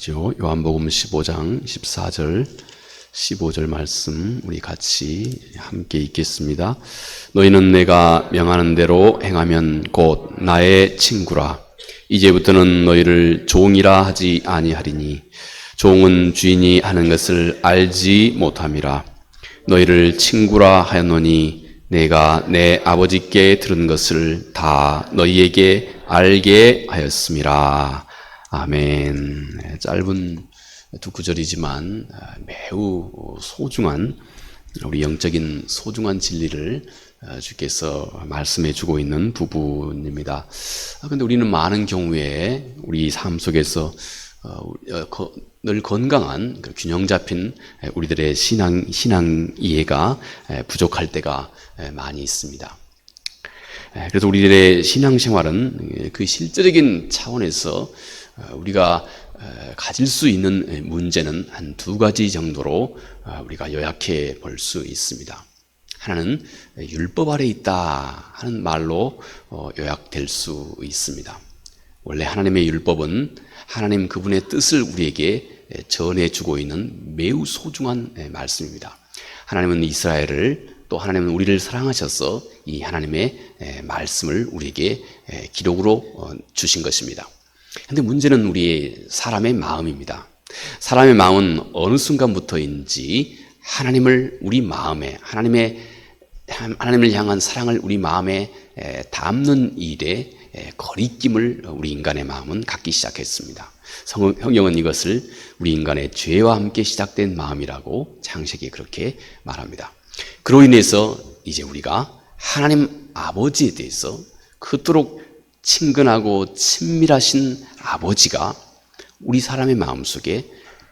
말씀이죠. 요한복음 15장 14절 15절 말씀 우리 같이 함께 읽겠습니다. 너희는 내가 명하는 대로 행하면 곧 나의 친구라. 이제부터는 너희를 종이라 하지 아니하리니 종은 주인이 하는 것을 알지 못함이라. 너희를 친구라 하였노니 내가 내 아버지께 들은 것을 다 너희에게 알게 하였음이라. 아멘. 짧은 두 구절이지만 매우 소중한 우리 영적인 소중한 진리를 주께서 말씀해 주고 있는 부분입니다. 그런데 우리는 많은 경우에 우리 삶 속에서 늘 건강한 균형 잡힌 우리들의 신앙 이해가 부족할 때가 많이 있습니다. 그래서 우리들의 신앙생활은 그 실제적인 차원에서 우리가 가질 수 있는 문제는 한 두 가지 정도로 우리가 요약해 볼 수 있습니다. 하나는 율법 아래 있다 하는 말로 요약될 수 있습니다. 원래 하나님의 율법은 하나님 그분의 뜻을 우리에게 전해주고 있는 매우 소중한 말씀입니다. 하나님은 이스라엘을 또 하나님은 우리를 사랑하셔서 이 하나님의 말씀을 우리에게 기록으로 주신 것입니다. 그런데 문제는 우리 사람의 마음입니다. 사람의 마음은 어느 순간부터인지 하나님을 우리 마음에 하나님을 향한 사랑을 우리 마음에 담는 일에 거리낌을 우리 인간의 마음은 갖기 시작했습니다. 성경은 이것을 우리 인간의 죄와 함께 시작된 마음이라고 창세기에 그렇게 말합니다. 그로 인해서 이제 우리가 하나님 아버지에 대해서 그토록 친근하고 친밀하신 아버지가 우리 사람의 마음속에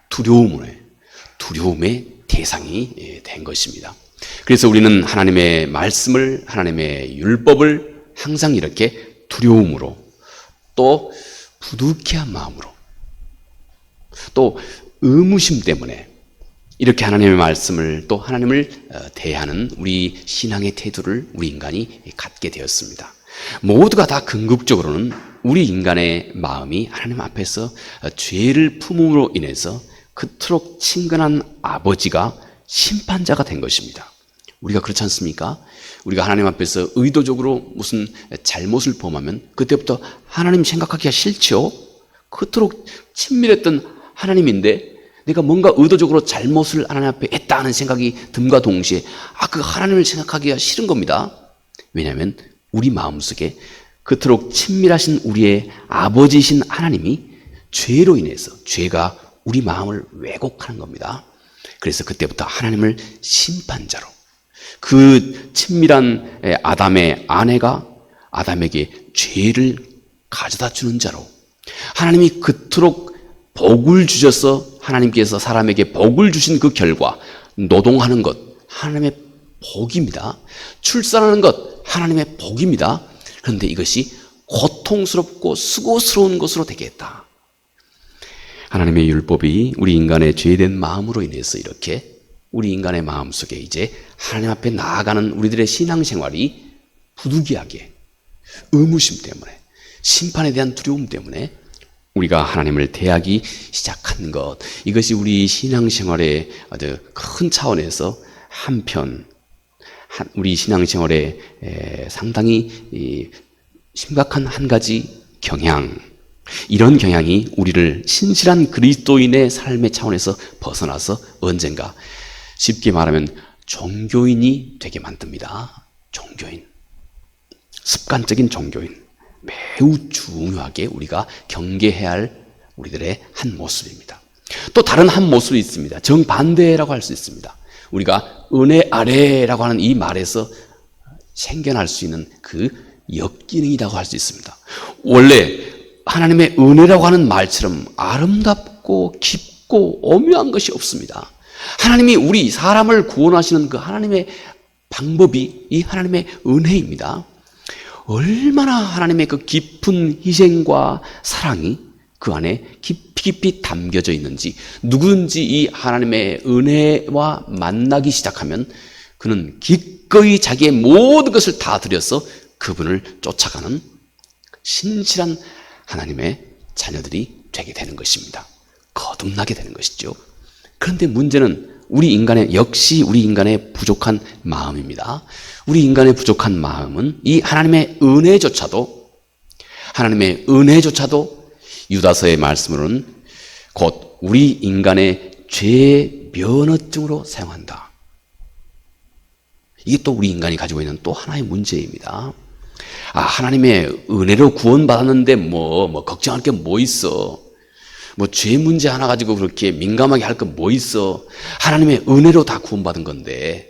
두려움의 대상이 된 것입니다. 그래서 우리는 하나님의 말씀을, 하나님의 율법을 항상 이렇게 두려움으로 또 부득이한 마음으로 또 의무심 때문에 이렇게 하나님의 말씀을 또 하나님을 대하는 우리 신앙의 태도를 우리 인간이 갖게 되었습니다. 모두가 다 궁극적으로는 우리 인간의 마음이 하나님 앞에서 죄를 품음으로 인해서 그토록 친근한 아버지가 심판자가 된 것입니다. 우리가 그렇지 않습니까? 우리가 하나님 앞에서 의도적으로 무슨 잘못을 범하면 그때부터 하나님 생각하기가 싫죠? 그토록 친밀했던 하나님인데 내가 뭔가 의도적으로 잘못을 하나님 앞에 했다 하는 생각이 듦과 동시에 그 하나님을 생각하기가 싫은 겁니다. 왜냐하면 우리 마음속에 그토록 친밀하신 우리의 아버지이신 하나님이 죄로 인해서 죄가 우리 마음을 왜곡하는 겁니다. 그래서 그때부터 하나님을 심판자로 그 친밀한 아담의 아내가 아담에게 죄를 가져다 주는 자로 하나님이 그토록 복을 주셔서 하나님께서 사람에게 복을 주신 그 결과 노동하는 것 하나님의 복입니다. 출산하는 것 하나님의 복입니다. 그런데 이것이 고통스럽고 수고스러운 것으로 되게 했다. 하나님의 율법이 우리 인간의 죄된 마음으로 인해서 이렇게 우리 인간의 마음속에 이제 하나님 앞에 나아가는 우리들의 신앙생활이 부득이하게 의무심 때문에 심판에 대한 두려움 때문에 우리가 하나님을 대하기 시작한 것, 이것이 우리 신앙생활의 아주 큰 차원에서 한편 우리 신앙생활에 상당히 심각한 한 가지 경향, 이런 경향이 우리를 신실한 그리스도인의 삶의 차원에서 벗어나서 언젠가 쉽게 말하면 종교인이 되게 만듭니다. 종교인, 습관적인 종교인, 매우 중요하게 우리가 경계해야 할 우리들의 한 모습입니다. 또 다른 한 모습이 있습니다. 정반대라고 할 수 있습니다. 우리가 은혜 아래라고 하는 이 말에서 생겨날 수 있는 그 역기능이라고 할 수 있습니다. 원래 하나님의 은혜라고 하는 말처럼 아름답고 깊고 오묘한 것이 없습니다. 하나님이 우리 사람을 구원하시는 그 하나님의 방법이 이 하나님의 은혜입니다. 얼마나 하나님의 그 깊은 희생과 사랑이 그 안에 깊이 담겨져 있는지, 누구든지 이 하나님의 은혜와 만나기 시작하면 그는 기꺼이 자기의 모든 것을 다 들여서 그분을 쫓아가는 신실한 하나님의 자녀들이 되게 되는 것입니다. 거듭나게 되는 것이죠. 그런데 문제는 역시 우리 인간의 부족한 마음입니다. 우리 인간의 부족한 마음은 이 하나님의 은혜조차도 유다서의 말씀으로는 곧 우리 인간의 죄의 면허증으로 사용한다. 이게 또 우리 인간이 가지고 있는 또 하나의 문제입니다. 하나님의 은혜로 구원받았는데 걱정할 게 뭐 있어? 죄 문제 하나 가지고 그렇게 민감하게 할 거 뭐 있어? 하나님의 은혜로 다 구원받은 건데.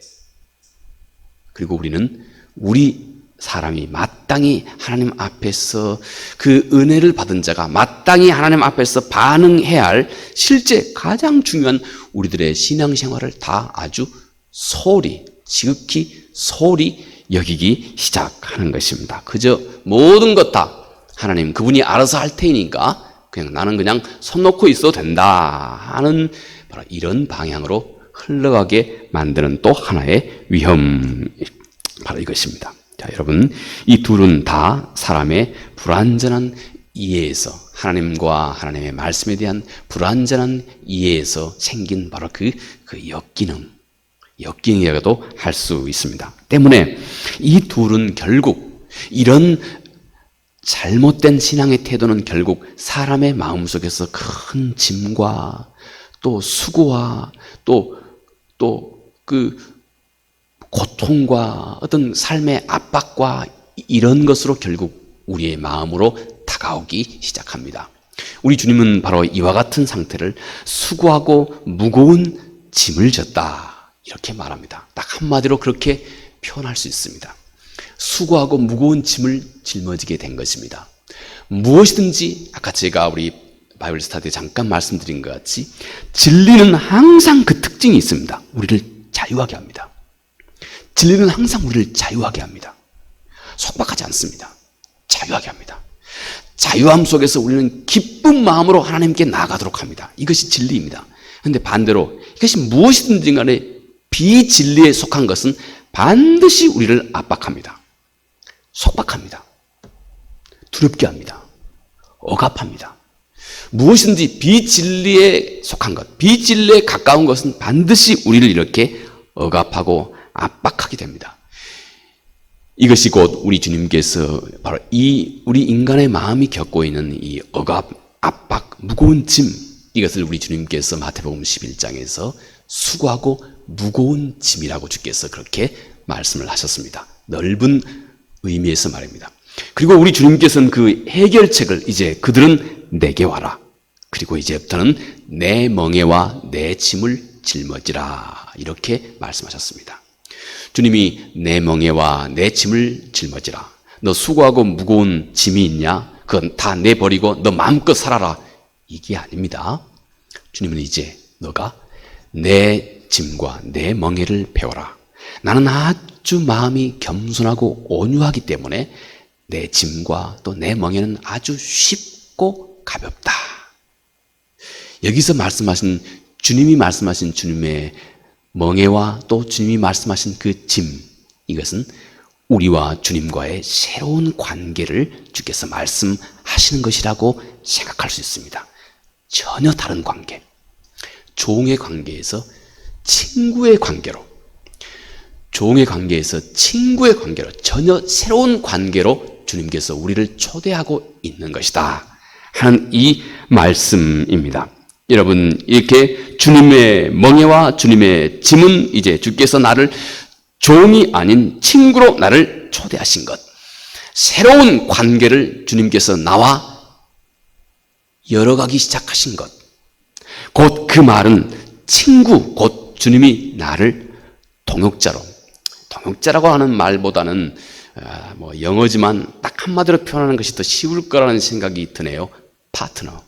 그리고 우리 사람이 마땅히 하나님 앞에서 그 은혜를 받은 자가 마땅히 하나님 앞에서 반응해야 할 실제 가장 중요한 우리들의 신앙생활을 다 아주 지극히 소홀히 여기기 시작하는 것입니다. 그저 모든 것 다 하나님 그분이 알아서 할 테니까 나는 그냥 손 놓고 있어도 된다 하는 바로 이런 방향으로 흘러가게 만드는 또 하나의 위험, 바로 이것입니다. 자, 여러분, 이 둘은 다 사람의 불완전한 이해에서, 하나님과 하나님의 말씀에 대한 불완전한 이해에서 생긴 바로 그 역기능이라고도 할 수 있습니다. 때문에 이 둘은 결국 이런 잘못된 신앙의 태도는 결국 사람의 마음속에서 큰 짐과 또 수고와 또 그 고통과 어떤 삶의 압박과 이런 것으로 결국 우리의 마음으로 다가오기 시작합니다. 우리 주님은 바로 이와 같은 상태를 수고하고 무거운 짐을 졌다 이렇게 말합니다. 딱 한마디로 그렇게 표현할 수 있습니다. 수고하고 무거운 짐을 짊어지게 된 것입니다. 무엇이든지 아까 제가 우리 바이블 스타디에 잠깐 말씀드린 것 같이 진리는 항상 그 특징이 있습니다. 우리를 자유하게 합니다. 진리는 항상 우리를 자유하게 합니다. 속박하지 않습니다. 자유하게 합니다. 자유함 속에서 우리는 기쁜 마음으로 하나님께 나아가도록 합니다. 이것이 진리입니다. 그런데 반대로 이것이 무엇이든지 간에 비진리에 속한 것은 반드시 우리를 압박합니다. 속박합니다. 두렵게 합니다. 억압합니다. 무엇인지 비진리에 속한 것, 비진리에 가까운 것은 반드시 우리를 이렇게 억압하고 압박하게 됩니다. 이것이 곧 우리 주님께서 바로 우리 인간의 마음이 겪고 있는 이 억압, 압박, 무거운 짐, 이것을 우리 주님께서 마태복음 11장에서 수고하고 무거운 짐이라고 주께서 그렇게 말씀을 하셨습니다. 넓은 의미에서 말입니다. 그리고 우리 주님께서는 그 해결책을 이제 그들은 내게 와라. 그리고 이제부터는 내 멍에와 내 짐을 짊어지라. 이렇게 말씀하셨습니다. 주님이 내 멍에와 내 짐을 짊어지라. 너 수고하고 무거운 짐이 있냐? 그건 다 내버리고 너 마음껏 살아라. 이게 아닙니다. 주님은 이제 너가 내 짐과 내 멍에를 배워라. 나는 아주 마음이 겸손하고 온유하기 때문에 내 짐과 또 내 멍에는 아주 쉽고 가볍다. 여기서 주님이 말씀하신 주님의 멍에와 또 주님이 말씀하신 그 짐, 이것은 우리와 주님과의 새로운 관계를 주께서 말씀하시는 것이라고 생각할 수 있습니다. 전혀 다른 관계. 종의 관계에서 친구의 관계로, 종의 관계에서 친구의 관계로, 전혀 새로운 관계로 주님께서 우리를 초대하고 있는 것이다 하는 이 말씀입니다. 여러분, 이렇게 주님의 멍에와 주님의 짐은 이제 주께서 나를 종이 아닌 친구로 나를 초대하신 것, 새로운 관계를 주님께서 나와 열어가기 시작하신 것, 곧 그 말은 친구, 곧 주님이 나를 동역자라고 하는 말보다는 영어지만 딱 한마디로 표현하는 것이 더 쉬울 거라는 생각이 드네요. 파트너.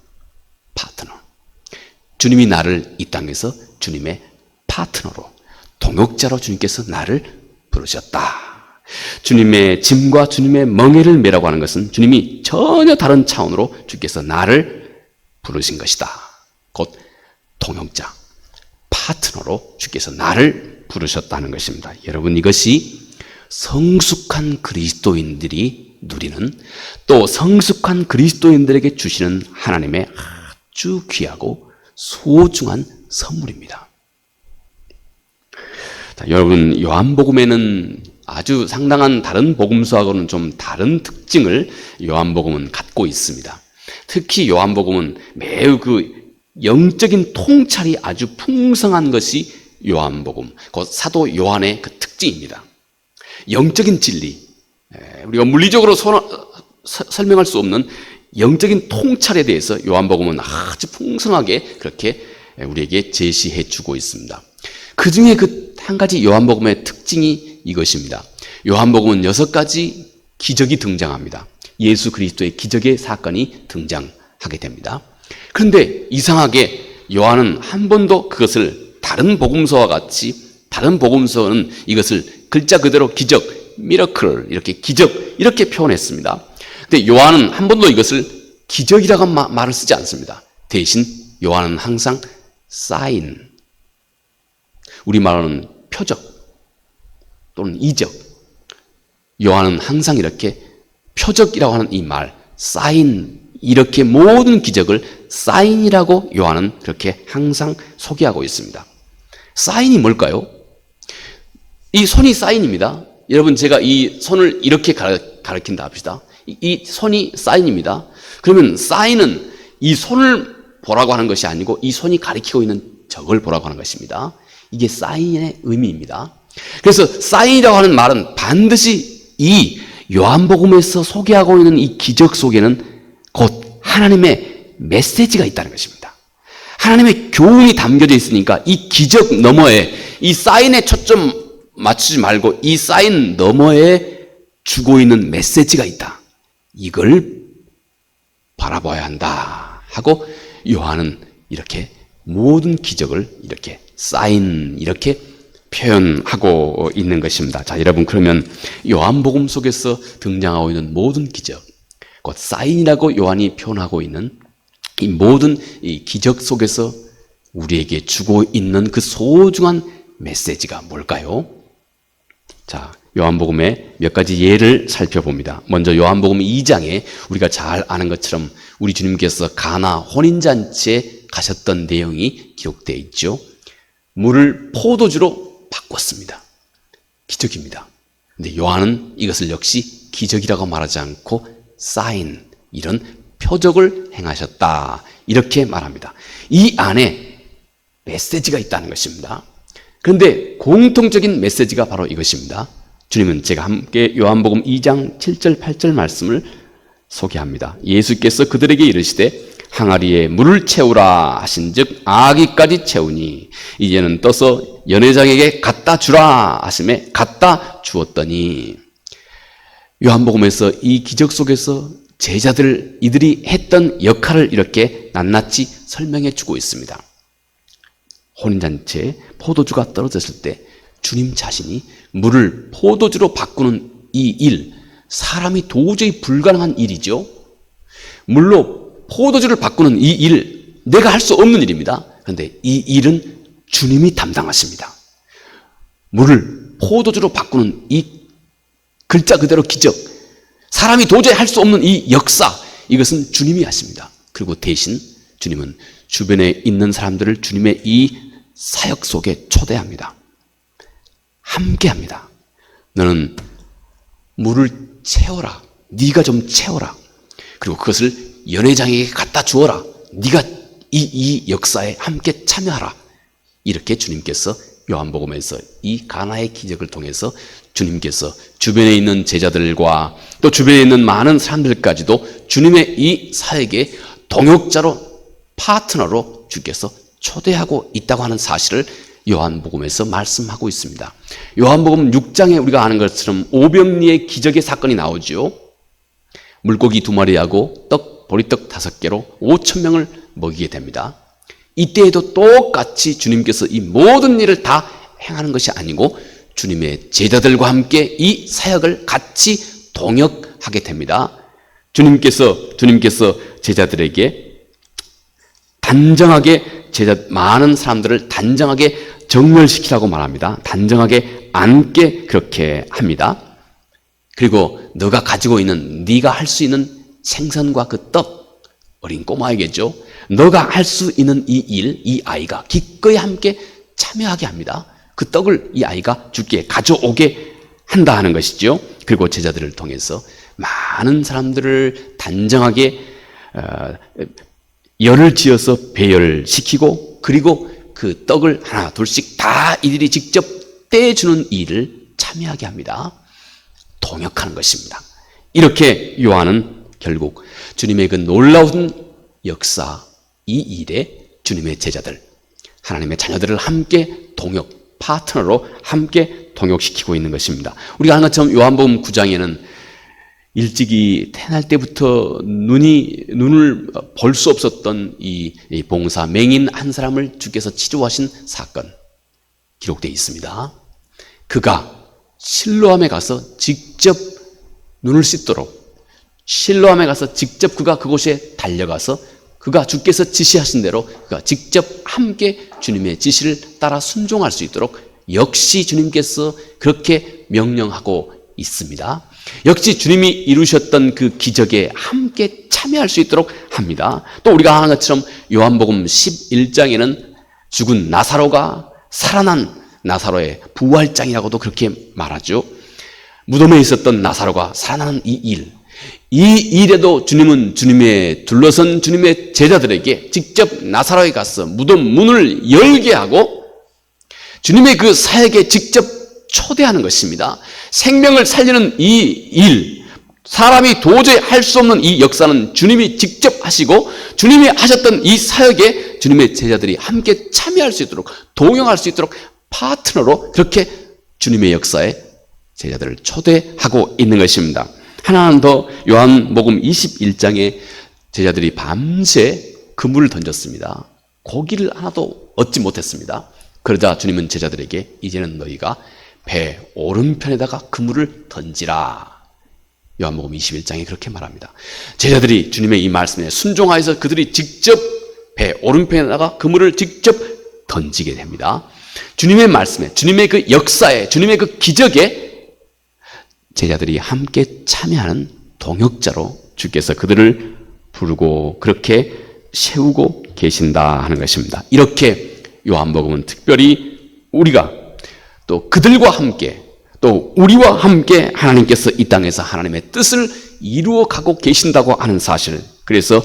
주님이 나를 이 땅에서 주님의 파트너로, 동역자로 주님께서 나를 부르셨다. 주님의 짐과 주님의 멍에를 메라고 하는 것은 주님이 전혀 다른 차원으로 주께서 나를 부르신 것이다. 곧 동역자, 파트너로 주께서 나를 부르셨다는 것입니다. 여러분, 이것이 성숙한 그리스도인들이 누리는, 또 성숙한 그리스도인들에게 주시는 하나님의 아주 귀하고 소중한 선물입니다. 자, 여러분, 요한복음에는 아주 상당한 다른 복음서하고는 좀 다른 특징을 요한복음은 갖고 있습니다. 특히 요한복음은 매우 영적인 통찰이 아주 풍성한 것이 요한복음, 곧 사도 요한의 그 특징입니다. 영적인 진리, 우리가 물리적으로 설명할 수 없는 영적인 통찰에 대해서 요한복음은 아주 풍성하게 그렇게 우리에게 제시해 주고 있습니다. 그 중에 한 가지 요한복음의 특징이 이것입니다. 요한복음은 6가지 기적이 등장합니다. 예수 그리스도의 기적의 사건이 등장하게 됩니다. 그런데 이상하게 요한은 한 번도 그것을 다른 복음서와 같이, 다른 복음서는 이것을 글자 그대로 기적, 미러클, 이렇게 기적, 이렇게 표현했습니다. 근데 요한은 한 번도 이것을 기적이라고 말을 쓰지 않습니다. 대신 요한은 항상 사인, 우리말로는 표적 또는 이적, 요한은 항상 이렇게 표적이라고 하는 이 말, 사인, 이렇게 모든 기적을 사인이라고 요한은 그렇게 항상 소개하고 있습니다. 사인이 뭘까요? 이 손이 사인입니다. 여러분, 제가 이 손을 이렇게 가리킨다 합시다. 이 손이 사인입니다. 그러면 사인은 이 손을 보라고 하는 것이 아니고 이 손이 가리키고 있는 적을 보라고 하는 것입니다. 이게 사인의 의미입니다. 그래서 사인이라고 하는 말은 반드시 이 요한복음에서 소개하고 있는 이 기적 속에는 곧 하나님의 메시지가 있다는 것입니다. 하나님의 교훈이 담겨져 있으니까 이 기적 너머에, 이 사인에 초점 맞추지 말고 이 사인 너머에 주고 있는 메시지가 있다. 이걸 바라봐야 한다 하고 요한은 이렇게 모든 기적을 이렇게 사인, 이렇게 표현하고 있는 것입니다. 자, 여러분, 그러면 요한복음 속에서 등장하고 있는 모든 기적, 곧 사인이라고 요한이 표현하고 있는 이 모든 이 기적 속에서 우리에게 주고 있는 그 소중한 메시지가 뭘까요? 자, 요한복음의 몇 가지 예를 살펴봅니다. 먼저 요한복음 2장에 우리가 잘 아는 것처럼 우리 주님께서 가나 혼인잔치에 가셨던 내용이 기록되어 있죠. 물을 포도주로 바꿨습니다. 기적입니다. 근데 요한은 이것을 역시 기적이라고 말하지 않고 사인, 이런 표적을 행하셨다, 이렇게 말합니다. 이 안에 메시지가 있다는 것입니다. 그런데 공통적인 메시지가 바로 이것입니다. 주님은, 제가 함께 요한복음 2장 7절 8절 말씀을 소개합니다. 예수께서 그들에게 이르시되 항아리에 물을 채우라 하신즉 아기까지 채우니 이제는 떠서 연회장에게 갖다 주라 하심에 갖다 주었더니, 요한복음에서 이 기적 속에서 이들이 했던 역할을 이렇게 낱낱이 설명해 주고 있습니다. 혼인잔치에 포도주가 떨어졌을 때 주님 자신이 물을 포도주로 바꾸는 이 일, 사람이 도저히 불가능한 일이죠. 물로 포도주를 바꾸는 이 일, 내가 할 수 없는 일입니다. 그런데 이 일은 주님이 담당하십니다. 물을 포도주로 바꾸는 이 글자 그대로 기적, 사람이 도저히 할 수 없는 이 역사, 이것은 주님이 하십니다. 그리고 대신 주님은 주변에 있는 사람들을 주님의 이 사역 속에 초대합니다. 함께합니다. 너는 물을 채워라. 네가 좀 채워라. 그리고 그것을 연회장에게 갖다 주어라. 네가 이 역사에 함께 참여하라. 이렇게 주님께서 요한복음에서 이 가나의 기적을 통해서 주님께서 주변에 있는 제자들과 또 주변에 있는 많은 사람들까지도 주님의 이 사역의 동역자로, 파트너로 주께서 초대하고 있다고 하는 사실을 요한복음에서 말씀하고 있습니다. 요한복음 6장에 우리가 아는 것처럼 오병리의 기적의 사건이 나오죠. 물고기 2마리하고 보리떡 5개로 5,000명을 먹이게 됩니다. 이때에도 똑같이 주님께서 이 모든 일을 다 행하는 것이 아니고 주님의 제자들과 함께 이 사역을 같이 동역하게 됩니다. 주님께서 제자들에게 단정하게, 많은 사람들을 단정하게 정멸시키라고 말합니다. 단정하게 앉게 그렇게 합니다. 그리고 너가 가지고 있는, 네가 할 수 있는 생선과 그 떡, 어린 꼬마에게죠. 너가 할 수 있는 이 일, 이 아이가 기꺼이 함께 참여하게 합니다. 그 떡을 이 아이가 주께 가져오게 한다 하는 것이죠. 그리고 제자들을 통해서 많은 사람들을 단정하게 열을 지어서 배열시키고, 그리고 그 떡을 하나 둘씩 다 이들이 직접 떼주는 일을 참여하게 합니다. 동역하는 것입니다. 이렇게 요한은 결국 주님의 그 놀라운 역사, 이 일에 주님의 제자들, 하나님의 자녀들을 함께 동역, 파트너로 함께 동역시키고 있는 것입니다. 우리가 아는 것처럼 요한복음 9장에는 일찍이 태어날 때부터 눈을 볼 수 없었던 이 봉사 맹인 한 사람을 주께서 치료하신 사건 기록되어 있습니다. 그가 실로암에 가서 직접 눈을 씻도록, 실로암에 가서 직접 그가 그곳에 달려가서 그가 주께서 지시하신 대로 그가 직접 함께 주님의 지시를 따라 순종할 수 있도록 역시 주님께서 그렇게 명령하고 있습니다. 역시 주님이 이루셨던 그 기적에 함께 참여할 수 있도록 합니다. 또 우리가 아는 것처럼 요한복음 11장에는 죽은 나사로가 살아난 나사로의 부활장이라고도 그렇게 말하죠. 무덤에 있었던 나사로가 살아나는 이 일에도 주님은 주님의 둘러선 주님의 제자들에게 직접 나사로에 가서 무덤 문을 열게 하고 주님의 그 사역에 직접 초대하는 것입니다. 생명을 살리는 이 일, 사람이 도저히 할 수 없는 이 역사는 주님이 직접 하시고 주님이 하셨던 이 사역에 주님의 제자들이 함께 참여할 수 있도록, 동용할 수 있도록 파트너로 그렇게 주님의 역사에 제자들을 초대하고 있는 것입니다. 하나는 더 요한복음 21장에 제자들이 밤새 그물을 던졌습니다. 고기를 하나도 얻지 못했습니다. 그러자 주님은 제자들에게 이제는 너희가 배 오른편에다가 그물을 던지라. 요한복음 21장에 그렇게 말합니다. 제자들이 주님의 이 말씀에 순종하여서 그들이 직접 배 오른편에다가 그물을 직접 던지게 됩니다. 주님의 말씀에, 주님의 그 역사에, 주님의 그 기적에 제자들이 함께 참여하는 동역자로 주께서 그들을 부르고 그렇게 세우고 계신다 하는 것입니다. 이렇게 요한복음은 특별히 우리가 또 그들과 함께, 또 우리와 함께 하나님께서 이 땅에서 하나님의 뜻을 이루어 가고 계신다고 하는 사실, 그래서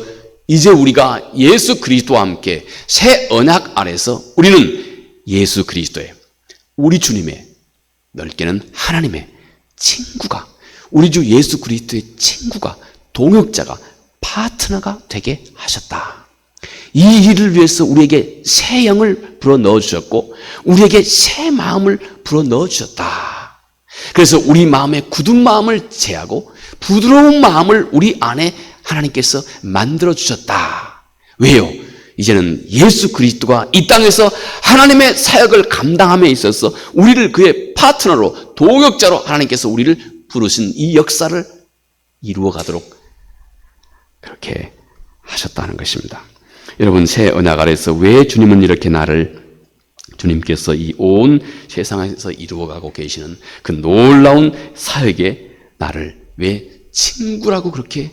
이제 우리가 예수 그리스도와 함께 새 언약 아래서 우리는 예수 그리스도의, 우리 주님의, 넓게는 하나님의 친구가, 우리 주 예수 그리스도의 친구가, 동역자가, 파트너가 되게 하셨다. 이 일을 위해서 우리에게 새 영을 불어 넣어주셨고 우리에게 새 마음을 불어 넣어주셨다. 그래서 우리 마음의 굳은 마음을 제하고 부드러운 마음을 우리 안에 하나님께서 만들어주셨다. 왜요? 이제는 예수 그리스도가 이 땅에서 하나님의 사역을 감당함에 있어서 우리를 그의 파트너로, 동역자로 하나님께서 우리를 부르신 이 역사를 이루어 가도록 그렇게 하셨다는 것입니다. 여러분, 새 언약 아래서 왜 주님은 이렇게 주님께서 이 온 세상에서 이루어가고 계시는 그 놀라운 사역에 나를 왜 친구라고 그렇게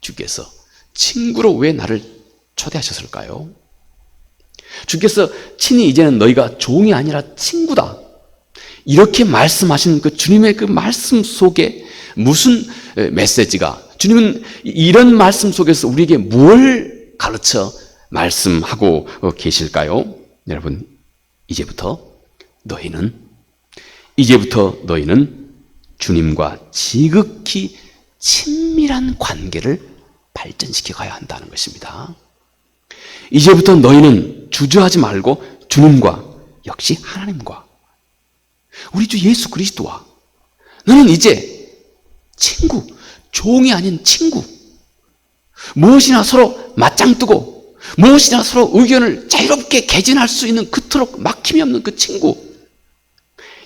주께서 친구로 왜 나를 초대하셨을까요? 주께서 친히 이제는 너희가 종이 아니라 친구다, 이렇게 말씀하신 그 주님의 그 말씀 속에 무슨 메시지가, 주님은 이런 말씀 속에서 우리에게 뭘 가르쳐 말씀하고 계실까요? 여러분, 이제부터 너희는 주님과 지극히 친밀한 관계를 발전시켜 가야 한다는 것입니다. 이제부터 너희는 주저하지 말고 주님과, 역시 하나님과, 우리 주 예수 그리스도와 너는 이제 친구, 종이 아닌 친구, 무엇이나 서로 맞짱 뜨고 무엇이나 서로 의견을 자유롭게 개진할 수 있는 그토록 막힘이 없는 그 친구,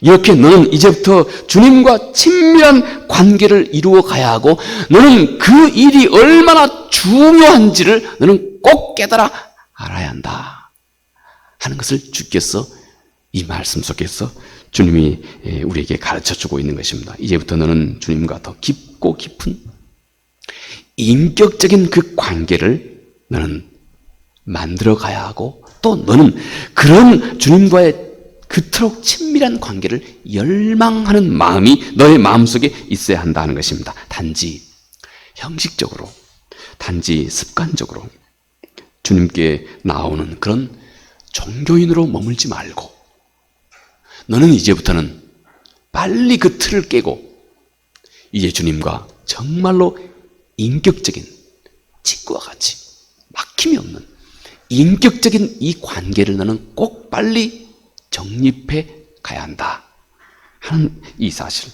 이렇게 너는 이제부터 주님과 친밀한 관계를 이루어 가야 하고 너는 그 일이 얼마나 중요한지를 너는 꼭 깨달아 알아야 한다 하는 것을 주께서 이 말씀 속에서 주님이 우리에게 가르쳐주고 있는 것입니다. 이제부터 너는 주님과 더 깊고 깊은 인격적인 그 관계를 너는 만들어 가야 하고 또 너는 그런 주님과의 그토록 친밀한 관계를 열망하는 마음이 너의 마음속에 있어야 한다는 것입니다. 단지 형식적으로, 단지 습관적으로 주님께 나오는 그런 종교인으로 머물지 말고 너는 이제부터는 빨리 그 틀을 깨고 이제 주님과 정말로 인격적인 친구와 같이 막힘이 없는 인격적인 이 관계를 너는 꼭 빨리 정립해 가야 한다 하는 이 사실.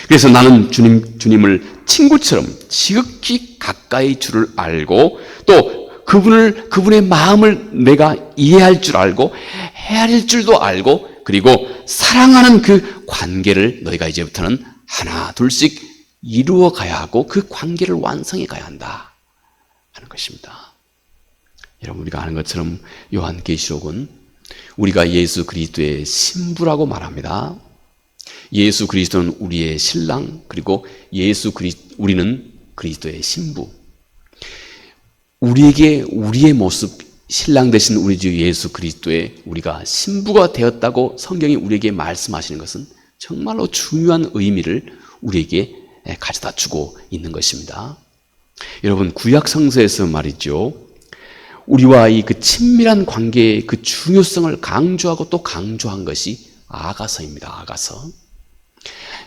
그래서 나는 주님을 친구처럼 지극히 가까이 줄을 알고 또 그분의 마음을 내가 이해할 줄 알고 헤아릴 줄도 알고 그리고 사랑하는 그 관계를 너희가 이제부터는 하나 둘씩 이루어 가야 하고 그 관계를 완성해 가야 한다 하는 것입니다. 여러분, 우리가 아는 것처럼 요한계시록은 우리가 예수 그리스도의 신부라고 말합니다. 예수 그리스도는 우리의 신랑, 그리고 우리는 그리스도의 신부. 우리에게 우리의 모습, 신랑 되신 우리 주 예수 그리스도의 우리가 신부가 되었다고 성경이 우리에게 말씀하시는 것은 정말로 중요한 의미를 우리에게 가져다 주고 있는 것입니다. 여러분, 구약 성서에서 말이죠, 우리와 이 그 친밀한 관계의 그 중요성을 강조하고 또 강조한 것이 아가서입니다. 아가서.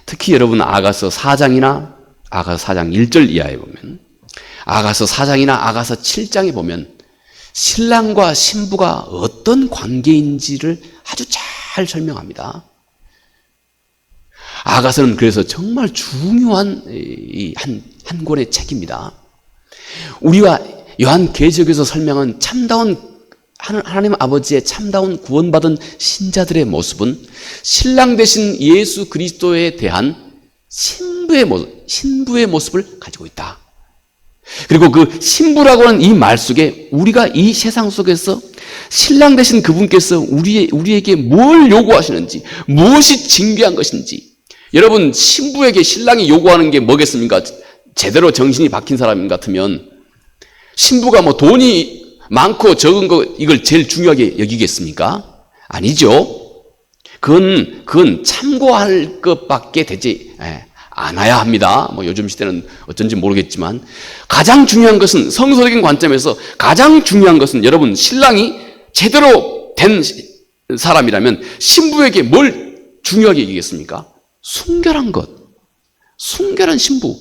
특히 여러분, 아가서 4장이나 아가서 4장 1절 이하에 보면, 아가서 4장이나 아가서 7장에 보면 신랑과 신부가 어떤 관계인지를 아주 잘 설명합니다. 아가서는 그래서 정말 중요한 한 권의 책입니다. 우리가 요한계시록에서 설명한 참다운 하나님 아버지의 참다운 구원받은 신자들의 모습은 신랑 되신 예수 그리스도에 대한 신부의 모습을 가지고 있다. 그리고 그 신부라고 하는 이 말 속에 우리가 이 세상 속에서 신랑 되신 그분께서 우리에게 뭘 요구하시는지, 무엇이 징계한 것인지. 여러분, 신부에게 신랑이 요구하는 게 뭐겠습니까? 제대로 정신이 박힌 사람 같으면 신부가 뭐 돈이 많고 적은 거 이걸 제일 중요하게 여기겠습니까? 아니죠. 그건 참고할 것밖에 되지 않아야 합니다. 뭐 요즘 시대는 어쩐지 모르겠지만 가장 중요한 것은, 성서적인 관점에서 가장 중요한 것은, 여러분, 신랑이 제대로 된 사람이라면 신부에게 뭘 중요하게 여기겠습니까? 순결한 것, 순결한 신부.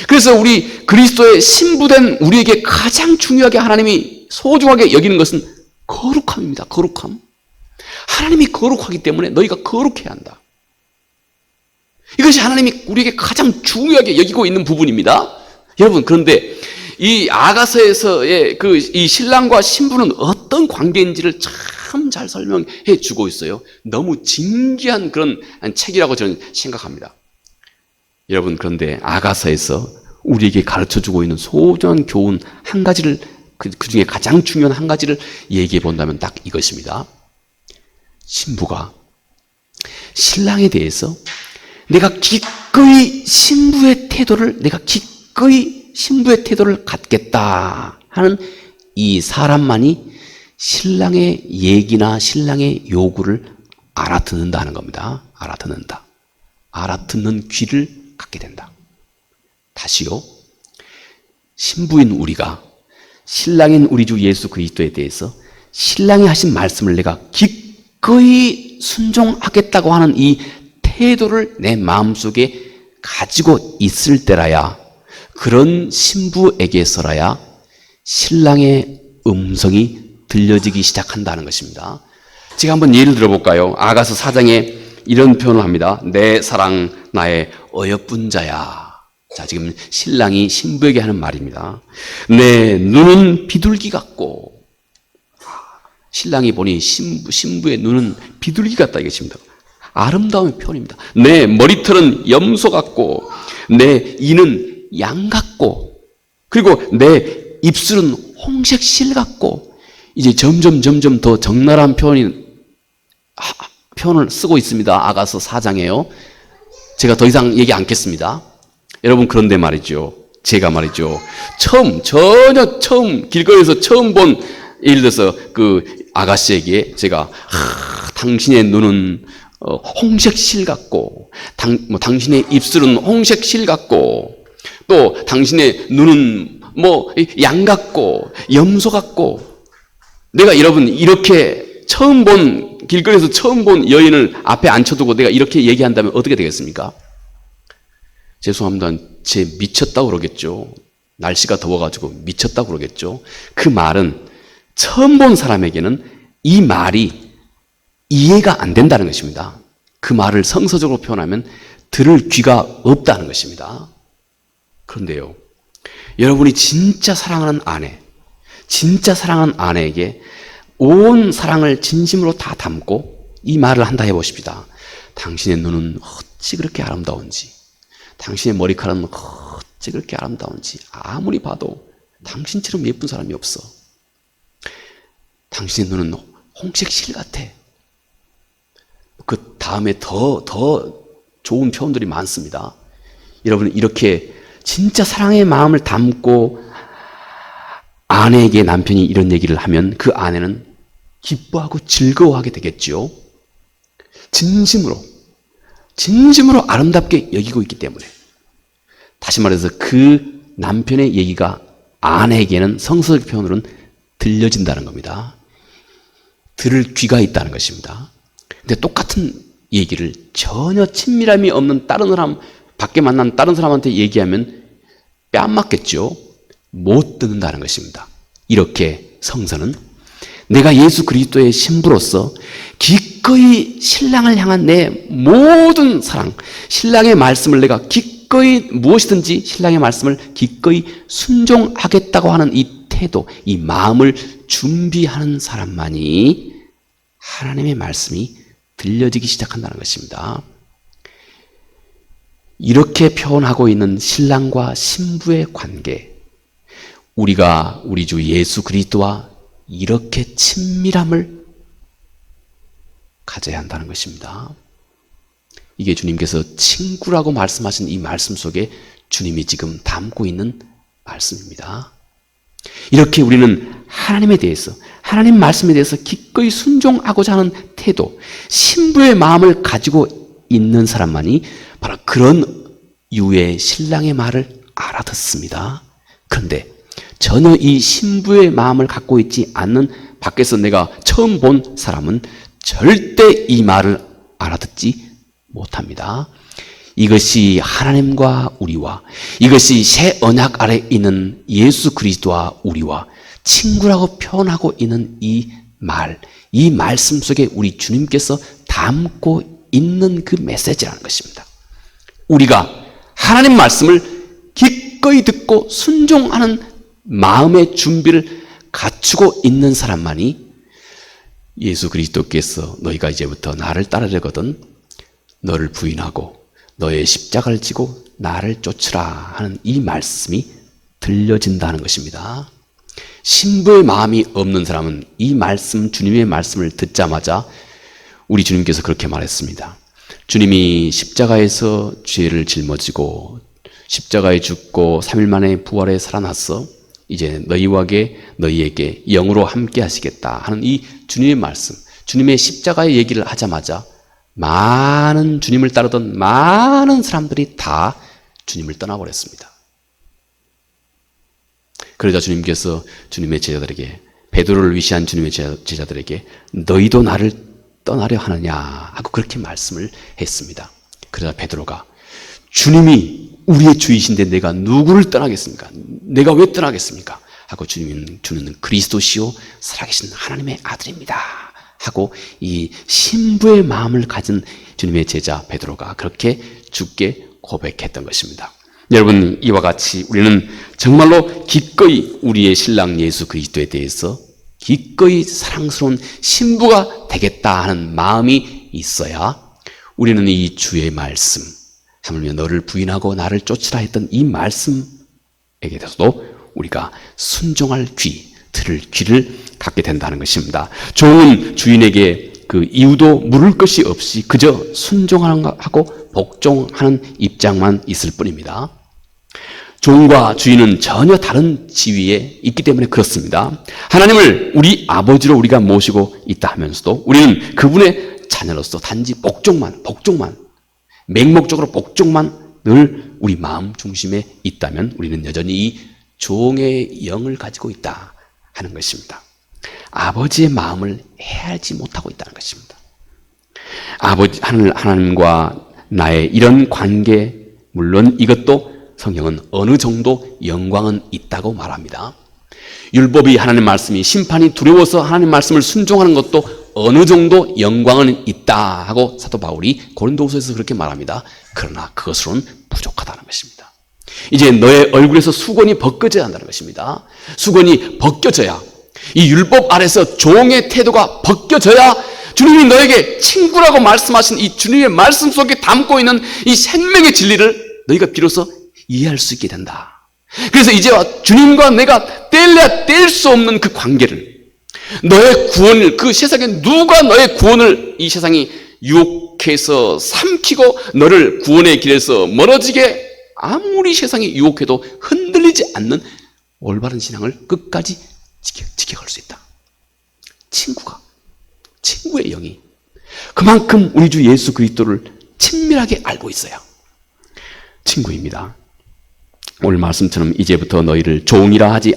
그래서 우리 그리스도의 신부된 우리에게 가장 중요하게 하나님이 소중하게 여기는 것은 거룩함입니다. 거룩함. 하나님이 거룩하기 때문에 너희가 거룩해야 한다. 이것이 하나님이 우리에게 가장 중요하게 여기고 있는 부분입니다. 여러분, 그런데 이 아가서에서의 이 신랑과 신부는 어떤 관계인지를 참 잘 설명해 주고 있어요. 너무 진귀한 그런 책이라고 저는 생각합니다. 여러분, 그런데 아가서에서 우리에게 가르쳐 주고 있는 소중한 교훈 한 가지를, 그 중에 가장 중요한 한 가지를 얘기해 본다면 딱 이것입니다. 신부가 신랑에 대해서 내가 기꺼이 신부의 태도를 갖겠다 하는 이 사람만이 신랑의 얘기나 신랑의 요구를 알아듣는다는 겁니다. 알아듣는 귀를 갖게 된다. 다시요, 신부인 우리가 신랑인 우리 주 예수 그리스도에 대해서 신랑이 하신 말씀을 내가 기꺼이 순종하겠다고 하는 이 태도를 내 마음속에 가지고 있을 때라야, 그런 신부에게서라야 신랑의 음성이 들려지기 시작한다는 것입니다. 제가 한번 예를 들어볼까요? 아가서 4장에 이런 표현을 합니다. 내 사랑, 나의 어여쁜 자야. 자, 지금 신랑이 신부에게 하는 말입니다. 내 눈은 비둘기 같고, 신랑이 보니 신부의 눈은 비둘기 같다 이것입니다. 아름다운 표현입니다. 내 머리털은 염소 같고, 내 이는 양 같고, 그리고 내 입술은 홍색 실 같고, 이제 점점 더 적나라한 표현을 쓰고 있습니다. 아가서 4장에요. 제가 더 이상 얘기 않겠습니다. 여러분, 그런데 말이죠, 제가 말이죠. 전혀 처음, 길거리에서 처음 본, 예를 들어서 그 아가씨에게 제가, 당신의 눈은 홍색실 같고, 당신의 입술은 홍색실 같고, 또 당신의 눈은 양 같고, 염소 같고, 내가 여러분 이렇게 길거리에서 처음 본 여인을 앞에 앉혀두고 내가 이렇게 얘기한다면 어떻게 되겠습니까? 죄송합니다. 제 미쳤다고 그러겠죠. 날씨가 더워가지고 미쳤다고 그러겠죠. 그 말은 처음 본 사람에게는 이 말이 이해가 안 된다는 것입니다. 그 말을 성서적으로 표현하면 들을 귀가 없다는 것입니다. 그런데요, 여러분이 진짜 사랑하는 아내에게 온 사랑을 진심으로 다 담고 이 말을 한다 해보십시다. 당신의 눈은 어찌 그렇게 아름다운지, 당신의 머리카락은 어찌 그렇게 아름다운지, 아무리 봐도 당신처럼 예쁜 사람이 없어. 당신의 눈은 홍색 실 같아. 그 다음에 더 좋은 표현들이 많습니다. 여러분, 이렇게 진짜 사랑의 마음을 담고 아내에게 남편이 이런 얘기를 하면 그 아내는 기뻐하고 즐거워하게 되겠죠. 진심으로 아름답게 여기고 있기 때문에. 다시 말해서 그 남편의 얘기가 아내에게는 성서적 표현으로는 들려진다는 겁니다. 들을 귀가 있다는 것입니다. 근데 똑같은 얘기를 전혀 친밀함이 없는 다른 사람, 밖에 만난 다른 사람한테 얘기하면 뺨 맞겠죠. 못 듣는다는 것입니다. 이렇게 성서는 내가 예수 그리스도의 신부로서 기꺼이 신랑을 향한 내 모든 사랑, 신랑의 말씀을 내가 기꺼이 무엇이든지 신랑의 말씀을 기꺼이 순종하겠다고 하는 이 태도, 이 마음을 준비하는 사람만이 하나님의 말씀이 들려지기 시작한다는 것입니다. 이렇게 표현하고 있는 신랑과 신부의 관계, 우리가 우리 주 예수 그리스도와 이렇게 친밀함을 가져야 한다는 것입니다. 이게 주님께서 친구라고 말씀하신 이 말씀 속에 주님이 지금 담고 있는 말씀입니다. 이렇게 우리는 하나님에 대해서, 하나님 말씀에 대해서 기꺼이 순종하고자 하는 태도, 신부의 마음을 가지고 있는 사람만이 바로 그런 유의 신랑의 말을 알아듣습니다. 그런데 전혀 이 신부의 마음을 갖고 있지 않는 밖에서 내가 처음 본 사람은 절대 이 말을 알아듣지 못합니다. 이것이 하나님과 우리와, 이것이 새 언약 아래 있는 예수 그리스도와 우리와 친구라고 표현하고 있는 이 말씀 속에 우리 주님께서 담고 있는 그 메시지라는 것입니다. 우리가 하나님 말씀을 기꺼이 듣고 순종하는 마음의 준비를 갖추고 있는 사람만이 예수 그리스도께서 너희가 이제부터 나를 따르려거든 너를 부인하고 너의 십자가를 지고 나를 쫓으라 하는 이 말씀이 들려진다는 것입니다. 신부의 마음이 없는 사람은 이 말씀, 주님의 말씀을 듣자마자 우리 주님께서 그렇게 말했습니다. 주님이 십자가에서 죄를 짊어지고 십자가에 죽고 3일 만에 부활해 살아났어. 이제 너희에게 영으로 함께 하시겠다 하는 이 주님의 말씀, 주님의 십자가의 얘기를 하자마자 많은 주님을 따르던 많은 사람들이 다 주님을 떠나버렸습니다. 그러자 주님께서 주님의 제자들에게, 베드로를 위시한 주님의 제자들에게 너희도 나를 떠나려 하느냐 하고 그렇게 말씀을 했습니다. 그러자 베드로가 주님이 우리의 주이신데 내가 누구를 떠나겠습니까? 내가 왜 떠나겠습니까? 하고 주님은 그리스도시요 살아계신 하나님의 아들입니다 하고 이 신부의 마음을 가진 주님의 제자 베드로가 그렇게 주께 고백했던 것입니다. 여러분, 이와 같이 우리는 정말로 기꺼이 우리의 신랑 예수 그리스도에 대해서 기꺼이 사랑스러운 신부가 되겠다 하는 마음이 있어야 우리는 이 주의 말씀, 하물며 너를 부인하고 나를 쫓으라 했던 이 말씀에게 대해서도 우리가 순종할 들을 귀를 갖게 된다는 것입니다. 종은 주인에게 그 이유도 물을 것이 없이 그저 순종하고 복종하는 입장만 있을 뿐입니다. 종과 주인은 전혀 다른 지위에 있기 때문에 그렇습니다. 하나님을 우리 아버지로 우리가 모시고 있다 하면서도 우리는 그분의 자녀로서 단지 복종만 맹목적으로 복종만 늘 우리 마음 중심에 있다면 우리는 여전히 이 종의 영을 가지고 있다 하는 것입니다. 아버지의 마음을 헤아리지 못하고 있다는 것입니다. 아버지 하나님과 나의 이런 관계, 물론 이것도 성경은 어느 정도 영광은 있다고 말합니다. 율법이 하나님 말씀이 심판이 두려워서 하나님 말씀을 순종하는 것도 어느 정도 영광은 있다 하고 사도 바울이 고린도후서에서 그렇게 말합니다. 그러나 그것으로는 부족하다는 것입니다. 이제 너의 얼굴에서 수건이 벗겨져야 한다는 것입니다. 수건이 벗겨져야, 이 율법 아래서 종의 태도가 벗겨져야 주님이 너에게 친구라고 말씀하신 이 주님의 말씀 속에 담고 있는 이 생명의 진리를 너희가 비로소 이해할 수 있게 된다. 그래서 이제와 주님과 내가 뗄래야 뗄 수 없는 그 관계를, 너의 구원을, 그 세상에 누가 너의 구원을 이 세상이 유혹해서 삼키고 너를 구원의 길에서 멀어지게 아무리 세상이 유혹해도 흔들리지 않는 올바른 신앙을 끝까지 지켜갈 수 있다. 친구의 영이 그만큼 우리 주 예수 그리스도를 친밀하게 알고 있어요. 친구입니다. 오늘 말씀처럼 이제부터 너희를 종이라 하지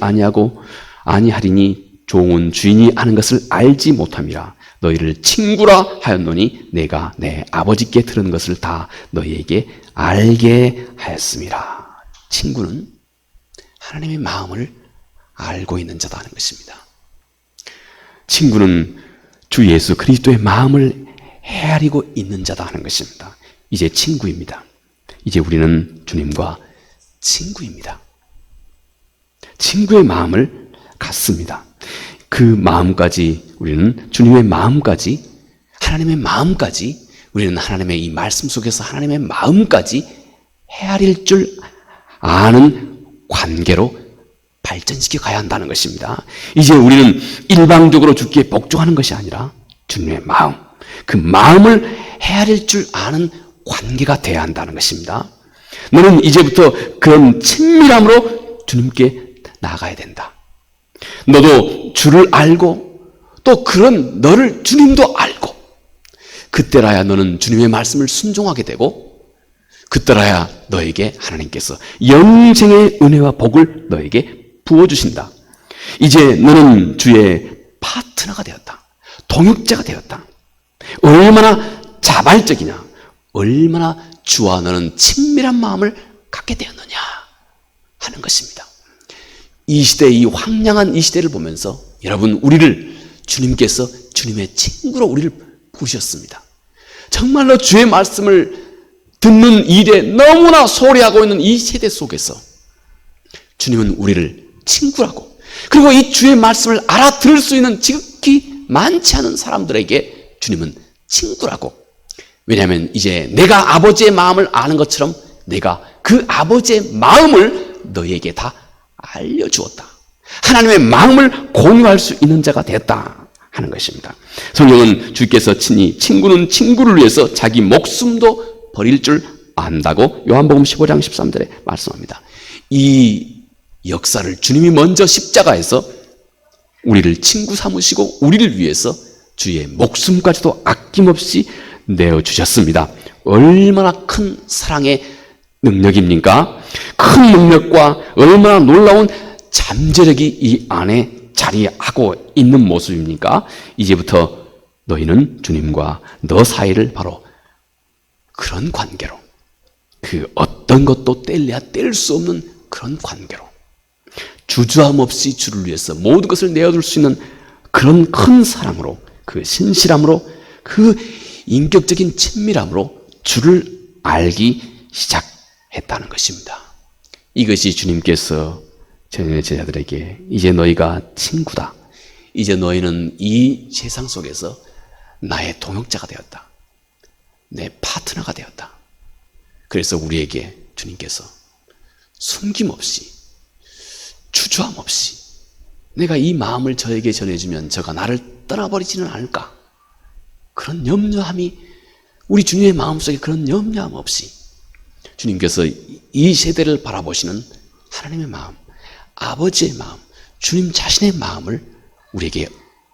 아니하리니 종은 주인이 아는 것을 알지 못함이라. 너희를 친구라 하였노니 내가 내 아버지께 들은 것을 다 너희에게 알게 하였음이라. 친구는 하나님의 마음을 알고 있는 자다 하는 것입니다. 친구는 주 예수 그리스도의 마음을 헤아리고 있는 자다 하는 것입니다. 이제 친구입니다. 이제 우리는 주님과 친구입니다. 친구의 마음을 갖습니다. 그 마음까지 우리는 주님의 마음까지, 하나님의 마음까지, 우리는 하나님의 이 말씀 속에서 하나님의 마음까지 헤아릴 줄 아는 관계로 발전시켜 가야 한다는 것입니다. 이제 우리는 일방적으로 주께 복종하는 것이 아니라 주님의 마음, 그 마음을 헤아릴 줄 아는 관계가 되어야 한다는 것입니다. 너는 이제부터 그런 친밀함으로 주님께 나아가야 된다. 너도 주를 알고 또 그런 너를 주님도 알고, 그때라야 너는 주님의 말씀을 순종하게 되고, 그때라야 너에게 하나님께서 영생의 은혜와 복을 너에게 부어주신다. 이제 너는 주의 파트너가 되었다. 동역자가 되었다. 얼마나 자발적이냐, 얼마나 주와 너는 친밀한 마음을 갖게 되었느냐 하는 것입니다. 이 시대, 이 황량한 이 시대를 보면서 여러분, 우리를 주님께서 주님의 친구로 우리를 부르셨습니다. 정말로 주의 말씀을 듣는 일에 너무나 소홀히 하고 있는 이 세대 속에서 주님은 우리를 친구라고, 그리고 이 주의 말씀을 알아들을 수 있는 지극히 많지 않은 사람들에게 주님은 친구라고. 왜냐하면 이제 내가 아버지의 마음을 아는 것처럼 내가 그 아버지의 마음을 너희에게 다 알려주었다. 하나님의 마음을 공유할 수 있는 자가 됐다 하는 것입니다. 성경은 주께서 친히 친구는 친구를 위해서 자기 목숨도 버릴 줄 안다고 요한복음 15장 13절에 말씀합니다. 이 역사를 주님이 먼저 십자가에서 우리를 친구 삼으시고 우리를 위해서 주의 목숨까지도 아낌없이 내어주셨습니다. 얼마나 큰 사랑의 능력입니까? 큰 능력과 얼마나 놀라운 잠재력이 이 안에 자리하고 있는 모습입니까? 이제부터 너희는 주님과 너 사이를 바로 그런 관계로, 그 어떤 것도 뗄래야 뗄 수 없는 그런 관계로, 주저함 없이 주를 위해서 모든 것을 내어줄 수 있는 그런 큰 사랑으로, 그 신실함으로, 그 인격적인 친밀함으로 주를 알기 시작했다는 것입니다. 이것이 주님께서 제자들에게 이제 너희가 친구다, 이제 너희는 이 세상 속에서 나의 동역자가 되었다, 내 파트너가 되었다. 그래서 우리에게 주님께서 숨김없이, 주저함 없이, 내가 이 마음을 저에게 전해주면 저가 나를 떠나버리지는 않을까, 그런 염려함이, 우리 주님의 마음속에 그런 염려함 없이 주님께서 이 세대를 바라보시는 하나님의 마음, 아버지의 마음, 주님 자신의 마음을 우리에게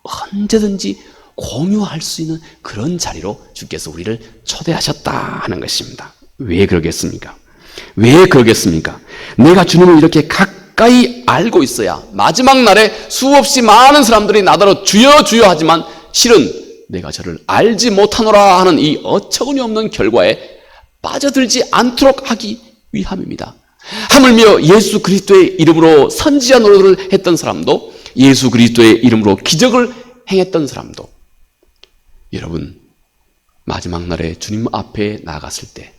언제든지 공유할 수 있는 그런 자리로 주께서 우리를 초대하셨다 하는 것입니다. 왜 그러겠습니까? 왜 그러겠습니까? 내가 주님을 이렇게 가까이 알고 있어야 마지막 날에 수없이 많은 사람들이 나더러 주여 주여 하지만 실은 내가 저를 알지 못하노라 하는 이 어처구니 없는 결과에 빠져들지 않도록 하기 위함입니다. 하물며 예수 그리스도의 이름으로 선지자 노릇을 했던 사람도, 예수 그리스도의 이름으로 기적을 행했던 사람도, 여러분 마지막 날에 주님 앞에 나갔을 때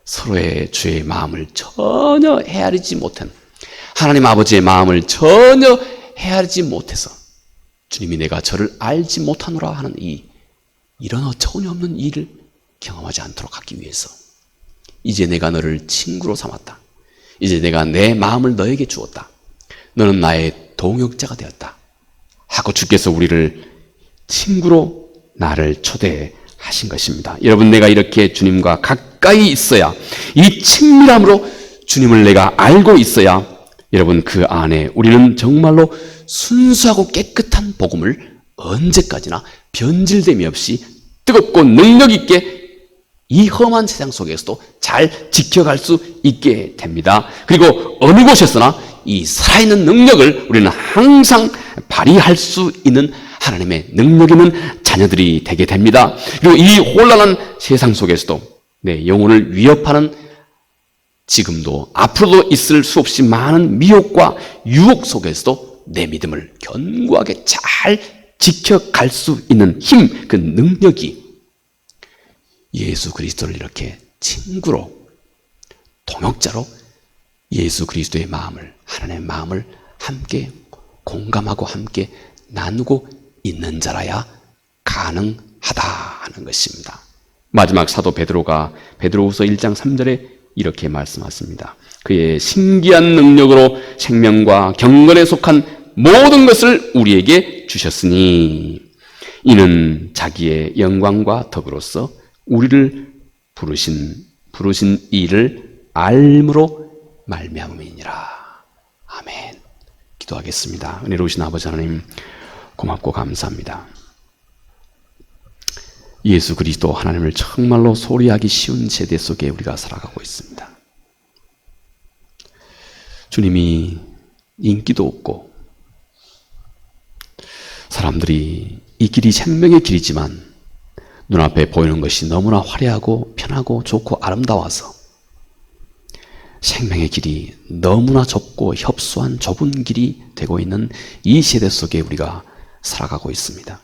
서로의 죄의 마음을 전혀 헤아리지 못한, 하나님 아버지의 마음을 전혀 헤아리지 못해서 주님이 내가 저를 알지 못하노라 하는 이런 어처구니 없는 일을 경험하지 않도록 하기 위해서 이제 내가 너를 친구로 삼았다. 이제 내가 내 마음을 너에게 주었다. 너는 나의 동역자가 되었다. 하고 주께서 우리를 친구로 나를 초대하신 것입니다. 여러분, 내가 이렇게 주님과 가까이 있어야, 이 친밀함으로 주님을 내가 알고 있어야 여러분 그 안에 우리는 정말로 순수하고 깨끗한 복음을 언제까지나 변질됨이 없이 뜨겁고 능력 있게 이 험한 세상 속에서도 잘 지켜갈 수 있게 됩니다. 그리고 어느 곳에서나 이 살아있는 능력을 우리는 항상 발휘할 수 있는 하나님의 능력 있는 자녀들이 되게 됩니다. 그리고 이 혼란한 세상 속에서도 내 영혼을 위협하는, 지금도 앞으로도 있을 수없이 많은 미혹과 유혹 속에서도 내 믿음을 견고하게 잘 지켜갈 수 있는 힘, 그 능력이 예수 그리스도를 이렇게 친구로, 동역자로 예수 그리스도의 마음을, 하나님의 마음을 함께 공감하고 함께 나누고 있는 자라야 가능하다 하는 것입니다. 마지막 사도 베드로가 베드로후서 1장 3절에 이렇게 말씀하십니다. 그의 신기한 능력으로 생명과 경건에 속한 모든 것을 우리에게 주셨으니 이는 자기의 영광과 덕으로서 우리를 부르신 이를 알므로 말미암음이니라. 아멘. 기도하겠습니다. 은혜로우신 아버지 하나님, 고맙고 감사합니다. 예수 그리스도 하나님을 정말로 소리하기 쉬운 세대 속에 우리가 살아가고 있습니다. 주님이 인기도 없고 사람들이 이 길이 생명의 길이지만 눈앞에 보이는 것이 너무나 화려하고 편하고 좋고 아름다워서 생명의 길이 너무나 좁고 협소한 좁은 길이 되고 있는 이 세대 속에 우리가 살아가고 있습니다.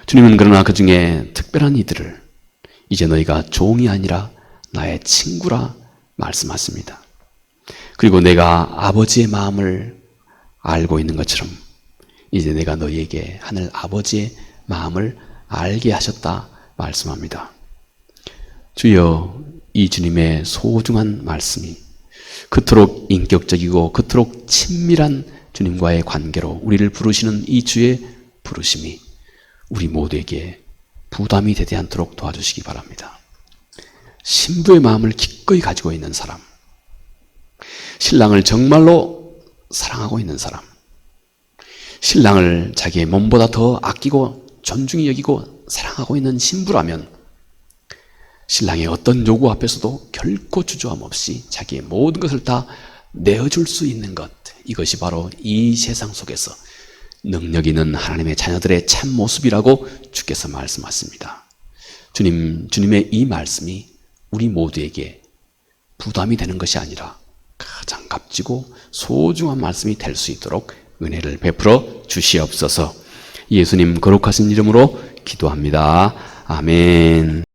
주님은 그러나 그 중에 특별한 이들을 이제 너희가 종이 아니라 나의 친구라 말씀하십니다. 그리고 내가 아버지의 마음을 알고 있는 것처럼 이제 내가 너희에게 하늘 아버지의 마음을 알게 하셨다 말씀합니다. 주여, 이 주님의 소중한 말씀이 그토록 인격적이고 그토록 친밀한 주님과의 관계로 우리를 부르시는 이 주의 부르심이 우리 모두에게 부담이 되지 않도록 도와주시기 바랍니다. 신부의 마음을 기꺼이 가지고 있는 사람, 신랑을 정말로 사랑하고 있는 사람, 신랑을 자기의 몸보다 더 아끼고 존중히 여기고 사랑하고 있는 신부라면 신랑의 어떤 요구 앞에서도 결코 주저함 없이 자기의 모든 것을 다 내어줄 수 있는 것, 이것이 바로 이 세상 속에서 능력 있는 하나님의 자녀들의 참 모습이라고 주께서 말씀하십니다. 주님의 이 말씀이 우리 모두에게 부담이 되는 것이 아니라 가장 값지고 소중한 말씀이 될 수 있도록 은혜를 베풀어 주시옵소서. 예수님 거룩하신 이름으로 기도합니다. 아멘.